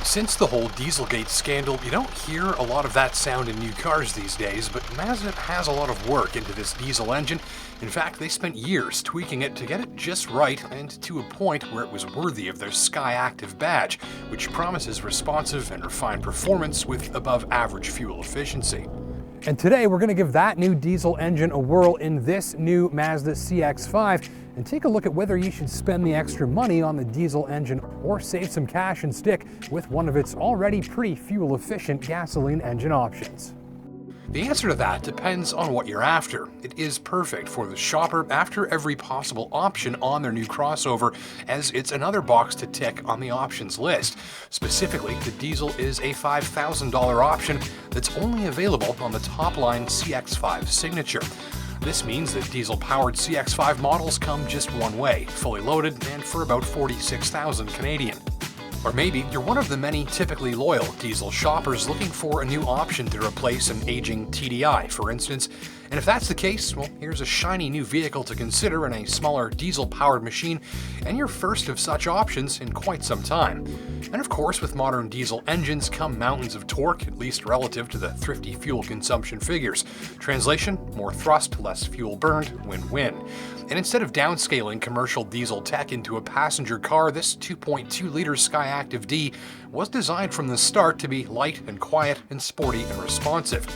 Since the whole Dieselgate scandal, you don't hear a lot of that sound in new cars these days, but Mazda has a lot of work into this diesel engine. In fact, they spent years tweaking it to get it just right and to a point where it was worthy of their SKYACTIV badge, which promises responsive and refined performance with above-average fuel efficiency. And today we're going to give that new diesel engine a whirl in this new Mazda CX-5 and take a look at whether you should spend the extra money on the diesel engine or save some cash and stick with one of its already pretty fuel-efficient gasoline engine options. The answer to that depends on what you're after. It is perfect for the shopper after every possible option on their new crossover, as it's another box to tick on the options list. Specifically, the diesel is a $5,000 option that's only available on the top-line CX-5 Signature. This means that diesel-powered CX-5 models come just one way, fully loaded and for about $46,000 Canadian. Or maybe you're one of the many typically loyal diesel shoppers looking for a new option to replace an aging TDI, for instance. And if that's the case, well, here's a shiny new vehicle to consider in a smaller diesel-powered machine, and your first of such options in quite some time. And of course, with modern diesel engines come mountains of torque, at least relative to the thrifty fuel consumption figures. Translation: more thrust, less fuel burned, win-win. And instead of downscaling commercial diesel tech into a passenger car, this 2.2-liter SKYACTIV-D was designed from the start to be light and quiet and sporty and responsive.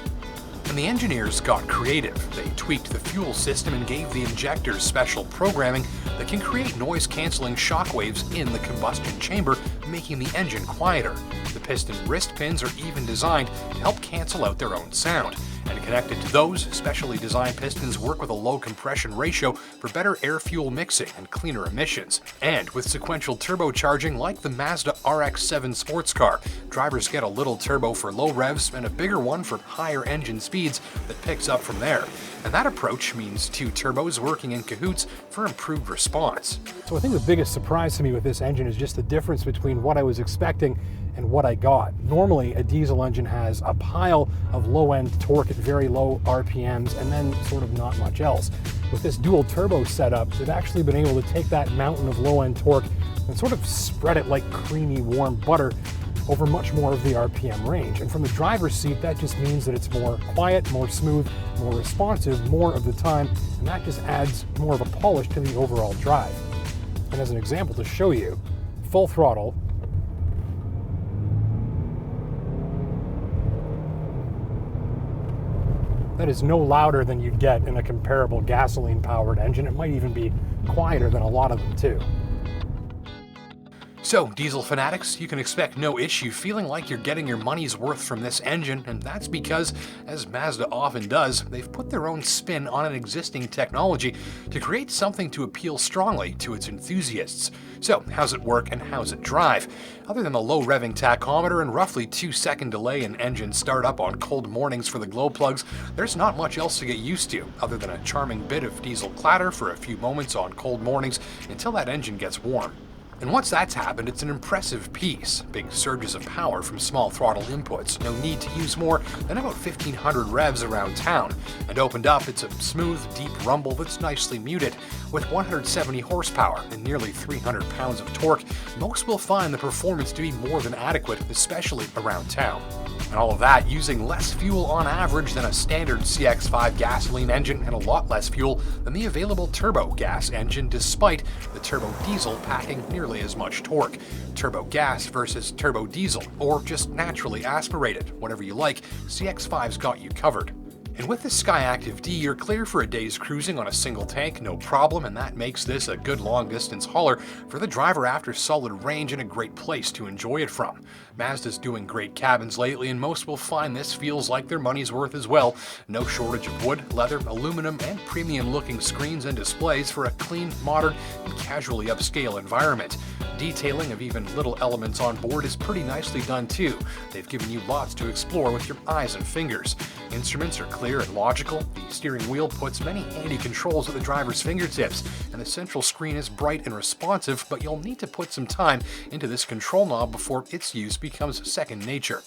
And the engineers got creative. They tweaked the fuel system and gave the injectors special programming that can create noise-canceling shockwaves in the combustion chamber, making the engine quieter. The piston wrist pins are even designed to help cancel out their own sound. And connected to those, specially designed pistons work with a low compression ratio for better air-fuel mixing and cleaner emissions. And with sequential turbocharging like the Mazda RX-7 sports car, drivers get a little turbo for low revs and a bigger one for higher engine speeds that picks up from there. And that approach means two turbos working in cahoots for improved response. So I think the biggest surprise to me with this engine is just the difference between what I was expecting and what I got. Normally, a diesel engine has a pile of low-end torque at very low RPMs and then sort of not much else. With this dual turbo setup, they've actually been able to take that mountain of low-end torque and sort of spread it like creamy, warm butter over much more of the RPM range. And from the driver's seat, that just means that it's more quiet, more smooth, more responsive more of the time, and that just adds more of a polish to the overall drive. And as an example to show you, full throttle, that is no louder than you'd get in a comparable gasoline-powered engine. It might even be quieter than a lot of them too. So, diesel fanatics, you can expect no issue feeling like you're getting your money's worth from this engine, and that's because, as Mazda often does, they've put their own spin on an existing technology to create something to appeal strongly to its enthusiasts. So, how's it work and how's it drive? Other than the low revving tachometer and roughly 2-second delay in engine startup on cold mornings for the glow plugs, there's not much else to get used to, other than a charming bit of diesel clatter for a few moments on cold mornings until that engine gets warm. And once that's happened, it's an impressive piece. Big surges of power from small throttle inputs, no need to use more than about 1,500 revs around town. And opened up, it's a smooth, deep rumble that's nicely muted. With 170 horsepower and nearly 300 pounds of torque, most will find the performance to be more than adequate, especially around town. And all of that using less fuel on average than a standard CX-5 gasoline engine and a lot less fuel than the available turbo gas engine, despite the turbo diesel packing nearly as much torque. Turbo gas versus turbo diesel, or just naturally aspirated, whatever you like, CX-5's got you covered. And with the SKYACTIV-D, you're clear for a day's cruising on a single tank, no problem, and that makes this a good long-distance hauler for the driver after solid range and a great place to enjoy it from. Mazda's doing great cabins lately, and most will find this feels like their money's worth as well. No shortage of wood, leather, aluminum, and premium-looking screens and displays for a clean, modern, and casually upscale environment. Detailing of even little elements on board is pretty nicely done too. They've given you lots to explore with your eyes and fingers. Instruments are clear and logical, the steering wheel puts many handy controls at the driver's fingertips, and the central screen is bright and responsive, but you'll need to put some time into this control knob before its use becomes second nature.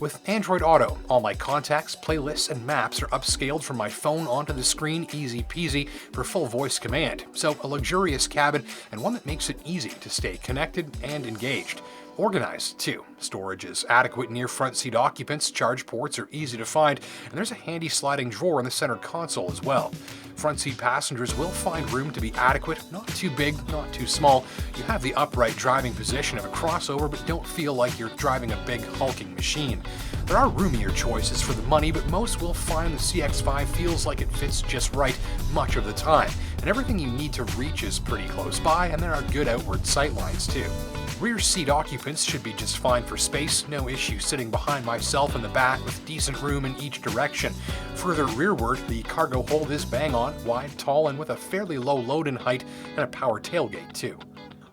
With Android Auto, all my contacts, playlists, and maps are upscaled from my phone onto the screen easy peasy for full voice command, so a luxurious cabin and one that makes it easy to stay connected and engaged. Organized, too. Storage is adequate near front seat occupants, charge ports are easy to find, and there's a handy sliding drawer in the center console as well. Front seat passengers will find room to be adequate, not too big, not too small. You have the upright driving position of a crossover, but don't feel like you're driving a big hulking machine. There are roomier choices for the money, but most will find the CX-5 feels like it fits just right much of the time, and everything you need to reach is pretty close by, and there are good outward sightlines too. Rear seat occupants should be just fine for space, no issue sitting behind myself in the back with decent room in each direction. Further rearward, the cargo hold is bang on, wide, tall, and with a fairly low load-in height and a power tailgate too.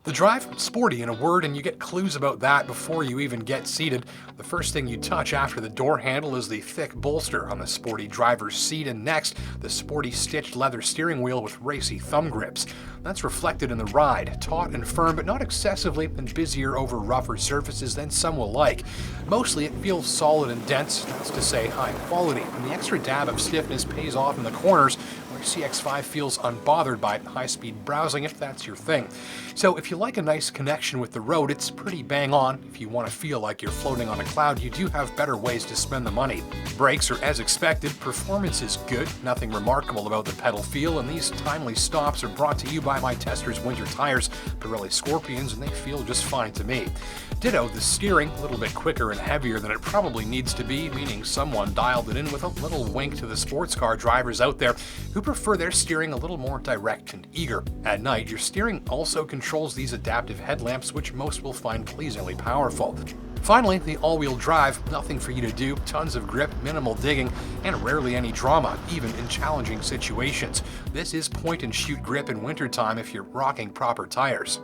The drive, sporty in a word, and you get clues about that before you even get seated. The first thing you touch after the door handle is the thick bolster on the sporty driver's seat, and next, the sporty stitched leather steering wheel with racy thumb grips. That's reflected in the ride, taut and firm, but not excessively, and busier over rougher surfaces than some will like. Mostly it feels solid and dense, that's to say high quality, and the extra dab of stiffness pays off in the corners, where CX-5 feels unbothered by high-speed browsing if that's your thing. So if you like a nice connection with the road, it's pretty bang on. If you want to feel like you're floating on a cloud, you do have better ways to spend the money. Brakes are as expected, performance is good, nothing remarkable about the pedal feel, and these timely stops are brought to you by my tester's winter tires, Pirelli Scorpions, and they feel just fine to me. Ditto the steering, a little bit quicker and heavier than it probably needs to be, meaning someone dialed it in with a little wink to the sports car drivers out there who prefer their steering a little more direct and eager. At night, your steering also controls these adaptive headlamps, which most will find pleasingly powerful. Finally, the all-wheel drive, nothing for you to do, tons of grip, minimal digging, and rarely any drama, even in challenging situations. This is point-and-shoot grip in wintertime if you're rocking proper tires.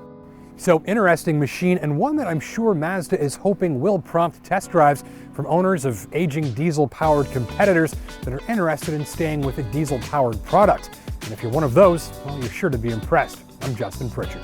So, interesting machine, and one that I'm sure Mazda is hoping will prompt test drives from owners of aging diesel-powered competitors that are interested in staying with a diesel-powered product. And if you're one of those, well, you're sure to be impressed. I'm Justin Pritchard.